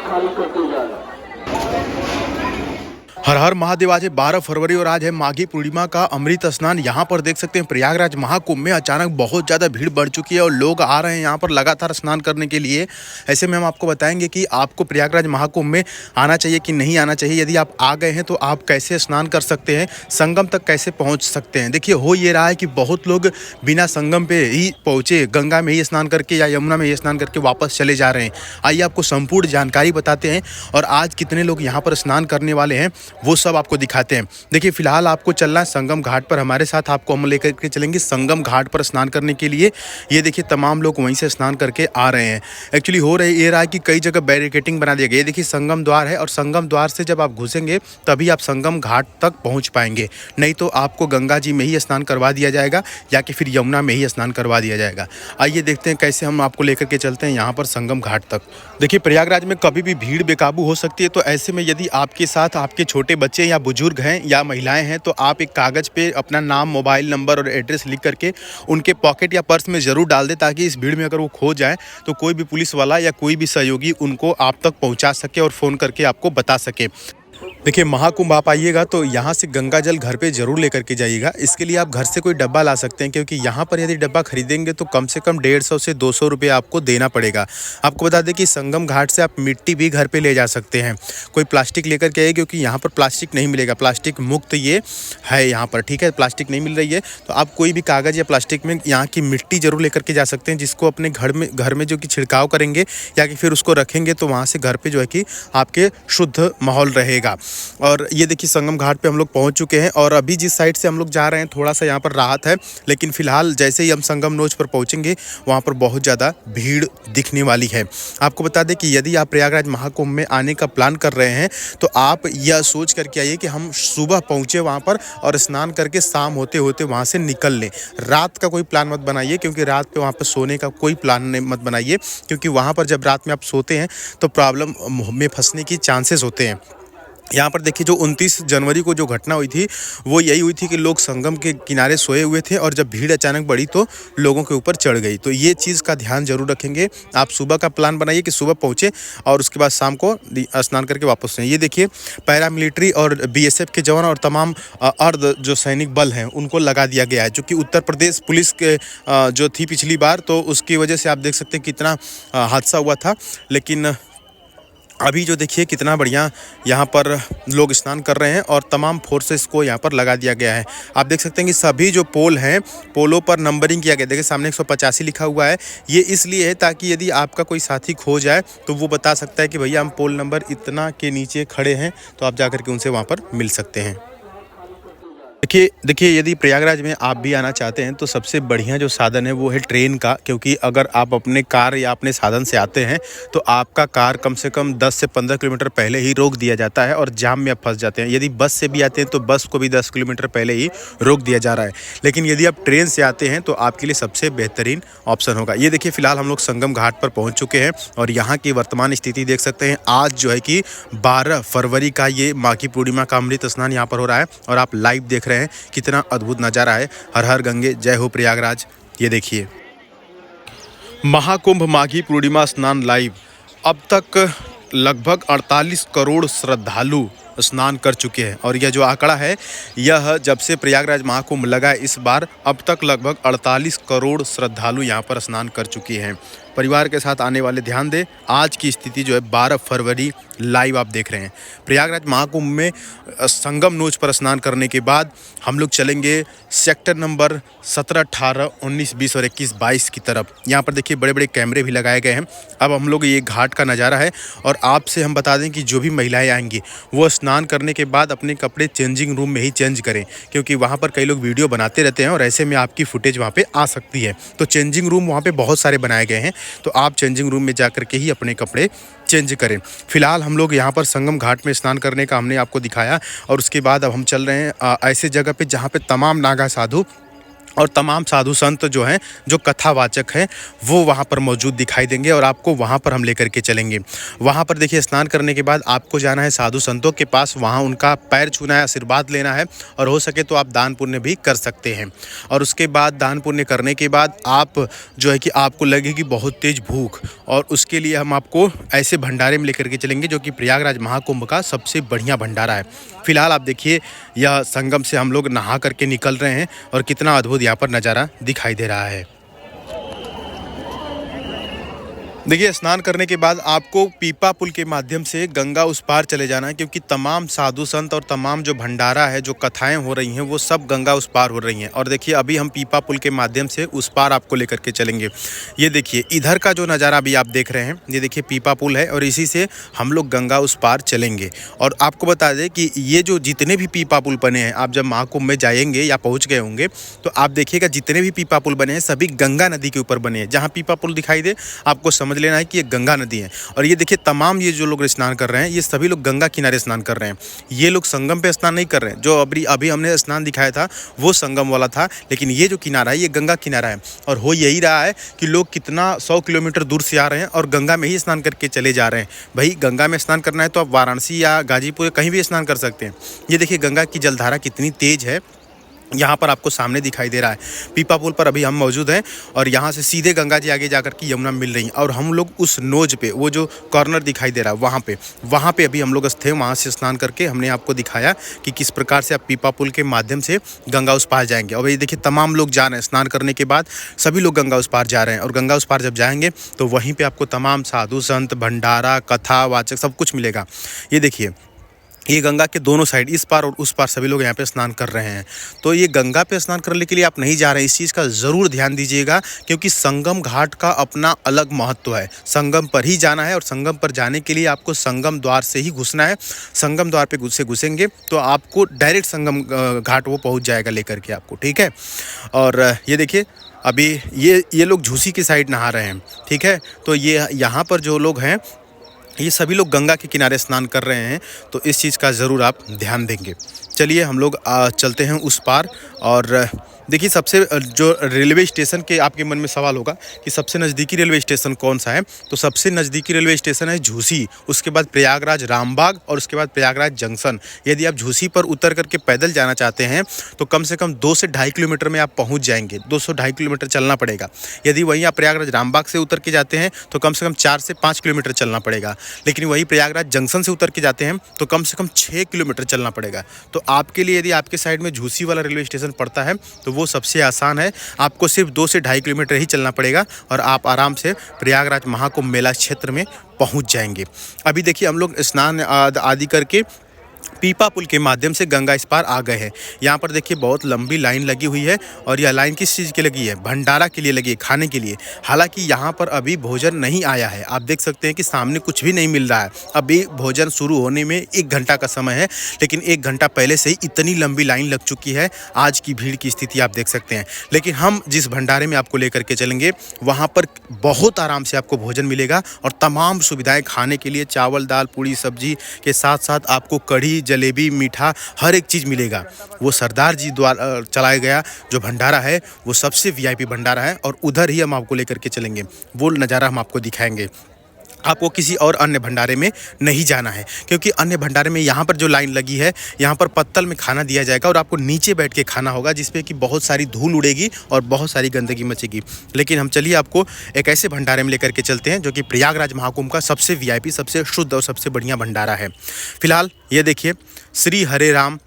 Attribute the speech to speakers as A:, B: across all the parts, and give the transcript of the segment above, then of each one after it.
A: खाली करते जाए।
B: हर हर महादेव। आज है 12 फरवरी और आज है माघी पूर्णिमा का अमृत स्नान। यहाँ पर देख सकते हैं प्रयागराज महाकुंभ में अचानक बहुत ज़्यादा भीड़ बढ़ चुकी है और लोग आ रहे हैं यहाँ पर लगातार स्नान करने के लिए। ऐसे में हम आपको बताएंगे कि आपको प्रयागराज महाकुंभ में आना चाहिए कि नहीं आना चाहिए। यदि आप आ गए हैं तो आप कैसे स्नान कर सकते हैं, संगम तक कैसे पहुँच सकते हैं। देखिए हो ये रहा है कि बहुत लोग बिना संगम पे ही पहुँचे, गंगा में ही स्नान करके या यमुना में ही स्नान करके वापस चले जा रहे हैं। आइए आपको संपूर्ण जानकारी बताते हैं और आज कितने लोग यहाँ पर स्नान करने वाले हैं वो सब आपको दिखाते हैं। देखिए फिलहाल आपको चलना है संगम घाट पर, हमारे साथ आपको हम लेकर के चलेंगे संगम घाट पर स्नान करने के लिए। ये देखिए तमाम लोग वहीं से स्नान करके आ रहे हैं। एक्चुअली हो ये रहा है कि कई जगह बैरिकेटिंग बना दिया गया। ये देखिए संगम द्वार है और संगम द्वार से जब आप घुसेंगे तभी आप संगम घाट तक पहुँच पाएंगे, नहीं तो आपको गंगा जी में ही स्नान करवा दिया जाएगा या कि फिर यमुना में ही स्नान करवा दिया जाएगा। आइए देखते हैं कैसे हम आपको लेकर के चलते हैं यहाँ पर संगम घाट तक। देखिए प्रयागराज में कभी भी भीड़ बेकाबू हो सकती है, तो ऐसे में यदि आपके साथ आपके छोटे बच्चे या बुजुर्ग हैं या महिलाएं हैं तो आप एक कागज़ पे अपना नाम, मोबाइल नंबर और एड्रेस लिख करके उनके पॉकेट या पर्स में ज़रूर डाल दें, ताकि इस भीड़ में अगर वो खो जाए तो कोई भी पुलिस वाला या कोई भी सहयोगी उनको आप तक पहुंचा सके और फ़ोन करके आपको बता सके। देखिए महाकुंभ आप आइएगा तो यहाँ से गंगा जल घर पे ज़रूर लेकर के जाइएगा। इसके लिए आप घर से कोई डब्बा ला सकते हैं, क्योंकि यहाँ पर यदि डब्बा खरीदेंगे तो कम से कम 150 से 200 रुपये आपको देना पड़ेगा। आपको बता दें कि संगम घाट से आप मिट्टी भी घर पे ले जा सकते हैं। कोई प्लास्टिक लेकर के आइए, क्योंकि यहाँ पर प्लास्टिक नहीं मिलेगा, प्लास्टिक मुक्त ये है यहाँ पर, ठीक है। प्लास्टिक नहीं मिल रही है तो आप कोई भी कागज़ या प्लास्टिक में यहाँ की मिट्टी ज़रूर लेकर के जा सकते हैं, जिसको अपने घर में जो कि छिड़काव करेंगे या कि फिर उसको रखेंगे तो वहाँ से घर पर जो है कि आपके शुद्ध माहौल रहेगा। और ये देखिए संगम घाट पे हम लोग पहुंच चुके हैं और अभी जिस साइड से हम लोग जा रहे हैं थोड़ा सा यहाँ पर राहत है, लेकिन फिलहाल जैसे ही हम संगम नोच पर पहुंचेंगे वहाँ पर बहुत ज़्यादा भीड़ दिखने वाली है। आपको बता दें कि यदि आप प्रयागराज महाकुंभ में आने का प्लान कर रहे हैं तो आप यह सोच करके आइए कि हम सुबह पहुँचे वहाँ पर और स्नान करके शाम होते होते वहाँ से निकल लें। रात का कोई प्लान मत बनाइए, क्योंकि रात पर वहाँ पर सोने का कोई प्लान मत बनाइए, क्योंकि वहाँ पर जब रात में आप सोते हैं तो प्रॉब्लम में फंसने की चांसेस होते हैं। यहाँ पर देखिए जो 29 जनवरी को जो घटना हुई थी वो यही हुई थी कि लोग संगम के किनारे सोए हुए थे और जब भीड़ अचानक बढ़ी तो लोगों के ऊपर चढ़ गई। तो ये चीज़ का ध्यान जरूर रखेंगे। आप सुबह का प्लान बनाइए कि सुबह पहुँचे और उसके बाद शाम को स्नान करके वापस आएं। ये देखिए पैरामिलिट्री और BSF के जवान और तमाम अर्ध जो सैनिक बल हैं उनको लगा दिया गया है, जो कि उत्तर प्रदेश पुलिस के जो थी पिछली बार, तो उसकी वजह से आप देख सकते हैं कितना हादसा हुआ था। लेकिन अभी जो देखिए कितना बढ़िया यहाँ पर लोग स्नान कर रहे हैं और तमाम फोर्सेस को यहाँ पर लगा दिया गया है। आप देख सकते हैं कि सभी जो पोल हैं, पोलों पर नंबरिंग किया गया। देखिए सामने 185 लिखा हुआ है। ये इसलिए है ताकि यदि आपका कोई साथी खो जाए तो वो बता सकता है कि भैया हम पोल नंबर इतना के नीचे खड़े हैं, तो आप जाकर के उनसे वहाँ पर मिल सकते हैं। देखिए यदि प्रयागराज में आप भी आना चाहते हैं तो सबसे बढ़िया जो साधन है वो है ट्रेन का, क्योंकि अगर आप अपने कार या अपने साधन से आते हैं तो आपका कार कम से कम 10 से 15 किलोमीटर पहले ही रोक दिया जाता है और जाम में आप फंस जाते हैं। यदि बस से भी आते हैं तो बस को भी 10 किलोमीटर पहले ही रोक दिया जा रहा है, लेकिन यदि आप ट्रेन से आते हैं तो आपके लिए सबसे बेहतरीन ऑप्शन होगा। ये देखिए फिलहाल हम लोग संगम घाट पर पहुँच चुके हैं और यहाँ की वर्तमान स्थिति देख सकते हैं। आज जो है कि 12 फरवरी का ये माघी पूर्णिमा का अमृत स्नान यहाँ पर हो रहा है और आप लाइव देख रहे हैं कितना अद्भुत नज़ारा है। हर हर गंगे, जय हो प्रयागराज। ये देखिए महाकुंभ माघी पूर्णिमा स्नान लाइव। अब तक लगभग 48 करोड़ श्रद्धालु स्नान कर चुके हैं और यह जो आंकड़ा है यह जब से प्रयागराज महाकुंभ लगा इस बार अब तक लगभग 48 करोड़ श्रद्धालु यहाँ पर स्नान कर चुके हैं। परिवार के साथ आने वाले ध्यान दें। आज की स्थिति जो है 12 फरवरी लाइव आप देख रहे हैं। प्रयागराज महाकुंभ में संगम नोच पर स्नान करने के बाद हम लोग चलेंगे सेक्टर नंबर 17, 18, 19, 20 और 21, 22 की तरफ। यहाँ पर देखिए बड़े बड़े कैमरे भी लगाए गए हैं। अब हम लोग ये घाट का नज़ारा है और आपसे हम बता दें कि जो भी महिलाएं आएंगी वो स्नान करने के बाद अपने कपड़े चेंजिंग रूम में ही चेंज करें, क्योंकि वहाँ पर कई लोग वीडियो बनाते रहते हैं और ऐसे में आपकी फुटेज वहाँ पर आ सकती है। तो चेंजिंग रूम वहाँ पर बहुत सारे बनाए गए हैं, तो आप चेंजिंग रूम में जाकर के ही अपने कपड़े चेंज करें। फिलहाल हम लोग यहाँ पर संगम घाट में स्नान करने का हमने आपको दिखाया और उसके बाद अब हम चल रहे हैं ऐसे जगह पे जहाँ पे तमाम नागा साधु और तमाम साधु संत जो हैं, जो कथावाचक हैं, वो वहाँ पर मौजूद दिखाई देंगे और आपको वहाँ पर हम लेकर के चलेंगे। वहाँ पर देखिए स्नान करने के बाद आपको जाना है साधु संतों के पास, वहाँ उनका पैर छूना है, आशीर्वाद लेना है और हो सके तो आप दान पुण्य भी कर सकते हैं। और उसके बाद दान पुण्य करने के बाद आप जो है कि आपको लगेगी बहुत तेज़ भूख, और उसके लिए हम आपको ऐसे भंडारे में लेकर के चलेंगे जो कि प्रयागराज महाकुंभ का सबसे बढ़िया भंडारा है। फिलहाल आप देखिए यह संगम से हम लोग नहा करके निकल रहे हैं और कितना अद्भुत यहाँ पर नज़ारा दिखाई दे रहा है। देखिए स्नान करने के बाद आपको पीपा पुल के माध्यम से गंगा उस पार चले जाना है, क्योंकि तमाम साधु संत और तमाम जो भंडारा है, जो कथाएं हो रही हैं, वो सब गंगा उस पार हो रही हैं। और देखिए अभी हम पीपा पुल के माध्यम से उस पार आपको लेकर के चलेंगे। ये देखिए इधर का जो नज़ारा अभी आप देख रहे हैं, ये देखिए पीपा पुल है और इसी से हम लोग गंगा उस पार चलेंगे। और आपको बता दें कि ये जो जितने भी पीपा पुल बने हैं, आप जब महाकुंभ में जाएंगे या पहुँच गए होंगे तो आप देखिएगा जितने भी पीपा पुल बने हैं सभी गंगा नदी के ऊपर बने हैं। जहाँ पीपा पुल दिखाई दे आपको समझ लेना है कि ये गंगा नदी है। और ये देखिए तमाम ये जो लोग स्नान कर रहे हैं, ये सभी लोग गंगा किनारे स्नान कर रहे हैं। ये लोग संगम पे स्नान नहीं कर रहे हैं। जो अभी हमने स्नान दिखाया था वो संगम वाला था, लेकिन ये जो किनारा है ये गंगा किनारा है। और हो यही रहा है कि लोग कितना 100 किलोमीटर दूर से आ रहे हैं और गंगा में ही स्नान करके चले जा रहे हैं। भाई गंगा में स्नान करना है तो आप वाराणसी या गाजीपुर कहीं भी स्नान कर सकते हैं। ये देखिए गंगा की जलधारा कितनी तेज है, यहाँ पर आपको सामने दिखाई दे रहा है। पीपा पुल पर अभी हम मौजूद हैं और यहाँ से सीधे गंगा जी आगे जाकर के यमुना मिल रही हैं। और हम लोग उस नोज पे, वो जो कॉर्नर दिखाई दे रहा है वहाँ पे अभी हम लोग थे। वहाँ से स्नान करके हमने आपको दिखाया कि किस प्रकार से आप पीपा पुल के माध्यम से गंगा उस पार जाएंगे। और ये देखिए तमाम लोग जा रहे हैं स्नान करने के बाद, सभी लोग गंगा उस पार जा रहे हैं। और गंगा उस पार जब जाएंगे तो वहीं पर आपको तमाम साधु संत, भंडारा, कथा वाचक सब कुछ मिलेगा। ये देखिए ये गंगा के दोनों साइड, इस पार और उस पार सभी लोग यहाँ पे स्नान कर रहे हैं। तो ये गंगा पे स्नान करने के लिए आप नहीं जा रहे हैं, इस चीज़ का ज़रूर ध्यान दीजिएगा, क्योंकि संगम घाट का अपना अलग महत्व है। संगम पर ही जाना है और संगम पर जाने के लिए आपको संगम द्वार से ही घुसना है। संगम द्वार पे घुसेंगे तो आपको डायरेक्ट संगम घाट वो पहुँच जाएगा लेकर के आपको, ठीक है। और ये देखिए अभी ये लोग झूसी की साइड नहा रहे हैं, ठीक है। तो ये यहाँ पर जो लोग हैं ये सभी लोग गंगा के किनारे स्नान कर रहे हैं, तो इस चीज़ का ज़रूर आप ध्यान देंगे। चलिए हम लोग चलते हैं उस पार। और देखिए सबसे जो रेलवे स्टेशन के आपके मन में सवाल होगा कि सबसे नज़दीकी रेलवे स्टेशन कौन सा है, तो सबसे नज़दीकी रेलवे स्टेशन है झूसी, उसके बाद प्रयागराज रामबाग और उसके बाद प्रयागराज जंक्शन। यदि आप झूसी पर उतर करके पैदल जाना चाहते हैं तो कम से कम 2 से 2.5 किलोमीटर में आप पहुंच जाएंगे। 200-2.5 किलोमीटर चलना पड़ेगा। यदि वहीं आप प्रयागराज रामबाग से उतर के जाते हैं तो कम से कम 4 से 5 किलोमीटर चलना पड़ेगा। लेकिन वहीं प्रयागराज जंक्शन से उतर के जाते हैं तो कम से कम 6 किलोमीटर चलना पड़ेगा। तो आपके लिए यदि आपके साइड में झूसी वाला रेलवे स्टेशन पड़ता है तो वो सबसे आसान है। आपको सिर्फ 2 से 2.5 किलोमीटर ही चलना पड़ेगा और आप आराम से प्रयागराज महाकुंभ मेला क्षेत्र में पहुंच जाएंगे। अभी देखिए हम लोग स्नान आदि करके पीपा पुल के माध्यम से गंगा इस पार आ गए हैं। यहाँ पर देखिए बहुत लंबी लाइन लगी हुई है और यह लाइन किस चीज़ की लगी है, भंडारा के लिए लगी है, खाने के लिए। हालांकि यहाँ पर अभी भोजन नहीं आया है, आप देख सकते हैं कि सामने कुछ भी नहीं मिल रहा है। अभी भोजन शुरू होने में 1 घंटा का समय है, लेकिन 1 घंटा पहले से ही इतनी लंबी लाइन लग चुकी है। आज की भीड़ की स्थिति आप देख सकते हैं। लेकिन हम जिस भंडारे में आपको लेकर के चलेंगे वहाँ पर बहुत आराम से आपको भोजन मिलेगा और तमाम सुविधाएँ खाने के लिए, चावल दाल पूड़ी सब्जी के साथ साथ आपको कढ़ी, जलेबी, मीठा, हर एक चीज़ मिलेगा। वो सरदार जी द्वारा चलाया गया जो भंडारा है वो सबसे वीआईपी भंडारा है और उधर ही हम आपको लेकर के चलेंगे। वो नज़ारा हम आपको दिखाएंगे। आपको किसी और अन्य भंडारे में नहीं जाना है, क्योंकि अन्य भंडारे में यहाँ पर जो लाइन लगी है यहाँ पर पत्तल में खाना दिया जाएगा और आपको नीचे बैठ के खाना होगा, जिसपे कि बहुत सारी धूल उड़ेगी और बहुत सारी गंदगी मचेगी। लेकिन हम चलिए आपको एक ऐसे भंडारे में लेकर के चलते हैं जो कि प्रयागराज महाकुंभ का सबसे वीआईपी, सबसे शुद्ध और सबसे बढ़िया भंडारा है। फिलहाल ये देखिए श्री हरे राम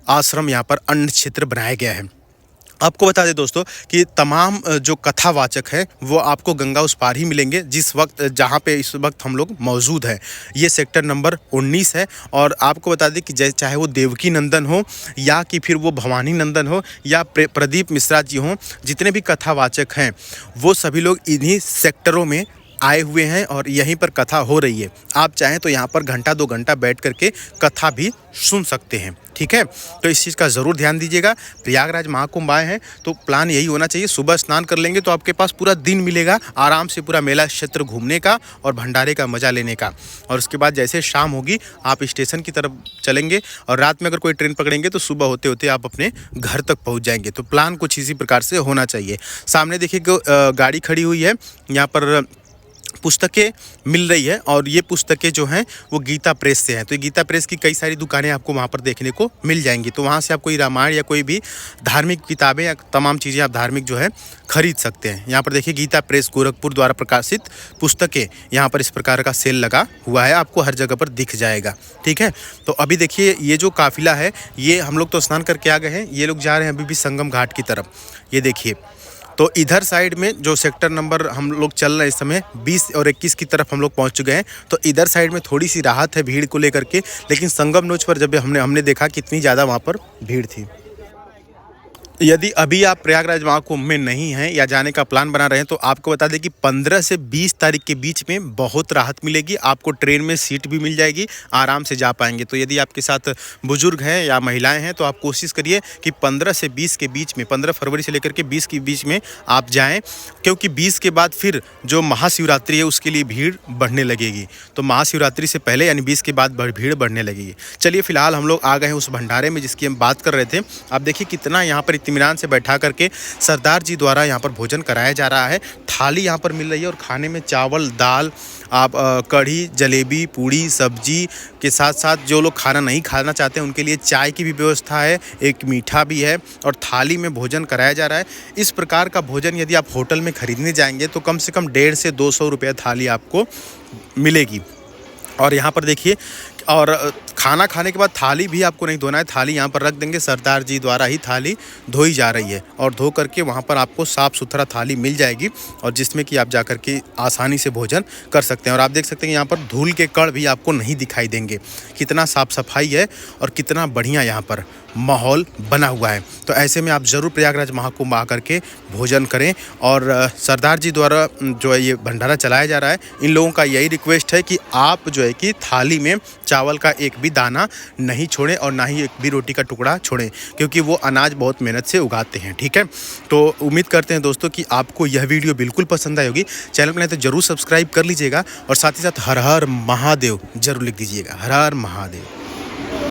B: आश्रम यहाँ पर अन्न क्षेत्र बनाया गया है। आपको बता दें दोस्तों कि तमाम जो कथावाचक हैं वो आपको गंगा उस पार ही मिलेंगे, जिस वक्त जहाँ पे इस वक्त हम लोग मौजूद हैं। ये सेक्टर नंबर 19 है और आपको बता दें कि चाहे वो देवकी नंदन हो या कि फिर वो भवानी नंदन हो या प्रदीप मिश्रा जी हों, जितने भी कथावाचक हैं वो सभी लोग इन्हीं सेक्टरों में आए हुए हैं और यहीं पर कथा हो रही है। आप चाहें तो यहाँ पर घंटा 2 घंटा बैठ करके कथा भी सुन सकते हैं, ठीक है। तो इस चीज़ का ज़रूर ध्यान दीजिएगा। प्रयागराज महाकुंभ आए हैं तो प्लान यही होना चाहिए, सुबह स्नान कर लेंगे तो आपके पास पूरा दिन मिलेगा आराम से पूरा मेला क्षेत्र घूमने का और भंडारे का मज़ा लेने का। और उसके बाद जैसे शाम होगी आप स्टेशन की तरफ चलेंगे और रात में अगर कोई ट्रेन पकड़ेंगे तो सुबह होते होते आप अपने घर तक पहुंच जाएंगे। तो प्लान कुछ इसी प्रकार से होना चाहिए। सामने देखिए गाड़ी खड़ी हुई है, यहाँ पर पुस्तकें मिल रही है और ये पुस्तकें जो हैं वो गीता प्रेस से हैं। तो गीता प्रेस की कई सारी दुकानें आपको वहाँ पर देखने को मिल जाएंगी। तो वहाँ से आप कोई रामायण या कोई भी धार्मिक किताबें या तमाम चीज़ें आप धार्मिक जो है खरीद सकते हैं। यहाँ पर देखिए गीता प्रेस गोरखपुर द्वारा प्रकाशित पुस्तकें, यहाँ पर इस प्रकार का सेल लगा हुआ है, आपको हर जगह पर दिख जाएगा। ठीक है। तो अभी देखिए ये जो काफिला है ये हम लोग तो स्नान करके आ गए हैं, ये लोग जा रहे हैं अभी भी संगम घाट की तरफ। ये देखिए तो इधर साइड में जो सेक्टर नंबर हम लोग चल रहे हैं इस समय 20 और 21 की तरफ हम लोग पहुंच चुके हैं। तो इधर साइड में थोड़ी सी राहत है भीड़ को लेकर के, लेकिन संगम नोच पर जब हमने देखा कितनी ज़्यादा वहाँ पर भीड़ थी। यदि अभी आप प्रयागराज महाकुंभ में नहीं हैं या जाने का प्लान बना रहे हैं तो आपको बता दें कि 15 से 20 तारीख के बीच में बहुत राहत मिलेगी। आपको ट्रेन में सीट भी मिल जाएगी, आराम से जा पाएंगे। तो यदि आपके साथ बुजुर्ग हैं या महिलाएं हैं तो आप कोशिश करिए कि 15 से 20 के बीच में, 15 फरवरी से लेकर के 20 के बीच में आप जाएँ, क्योंकि 20 के बाद फिर जो महाशिवरात्रि है उसके लिए भीड़ बढ़ने लगेगी। तो महाशिवरात्रि से पहले यानी 20 के बाद भीड़ बढ़ने लगेगी। चलिए फिलहाल हम लोग आ गए हैं उस भंडारे में जिसकी हम बात कर रहे थे। आप देखिए कितना यहाँ पर इत्मीनान से बैठा करके सरदार जी द्वारा यहाँ पर भोजन कराया जा रहा है। थाली यहाँ पर मिल रही है और खाने में चावल, दाल, आप कढ़ी, जलेबी, पूड़ी, सब्जी के साथ साथ जो लोग खाना नहीं खाना चाहते हैं उनके लिए चाय की भी व्यवस्था है, एक मीठा भी है और थाली में भोजन कराया जा रहा है। इस प्रकार का भोजन यदि आप होटल में खरीदने जाएंगे तो कम से कम 150 से 200 रुपये थाली आपको मिलेगी। और यहाँ पर देखिए, और खाना खाने के बाद थाली भी आपको नहीं धोना है, थाली यहाँ पर रख देंगे। सरदार जी द्वारा ही थाली धोई जा रही है और धो करके वहाँ पर आपको साफ़ सुथरा थाली मिल जाएगी और जिसमें कि आप जा कर के आसानी से भोजन कर सकते हैं। और आप देख सकते हैं यहाँ पर धूल के कण भी आपको नहीं दिखाई देंगे। कितना साफ़ सफाई है और कितना बढ़िया यहाँ पर माहौल बना हुआ है। तो ऐसे में आप ज़रूर प्रयागराज महाकुंभ आकर के भोजन करें। और सरदार जी द्वारा जो है ये भंडारा चलाया जा रहा है, इन लोगों का यही रिक्वेस्ट है कि आप जो है कि थाली में चावल का एक भी दाना नहीं छोड़ें और ना ही एक भी रोटी का टुकड़ा छोड़ें, क्योंकि वो अनाज बहुत मेहनत से उगाते हैं। ठीक है। तो उम्मीद करते हैं दोस्तों कि आपको यह वीडियो बिल्कुल पसंद आई होगी। चैनल पर नहीं तो ज़रूर सब्सक्राइब कर लीजिएगा और साथ ही साथ हर हर महादेव ज़रूर लिख दीजिएगा। हर हर महादेव।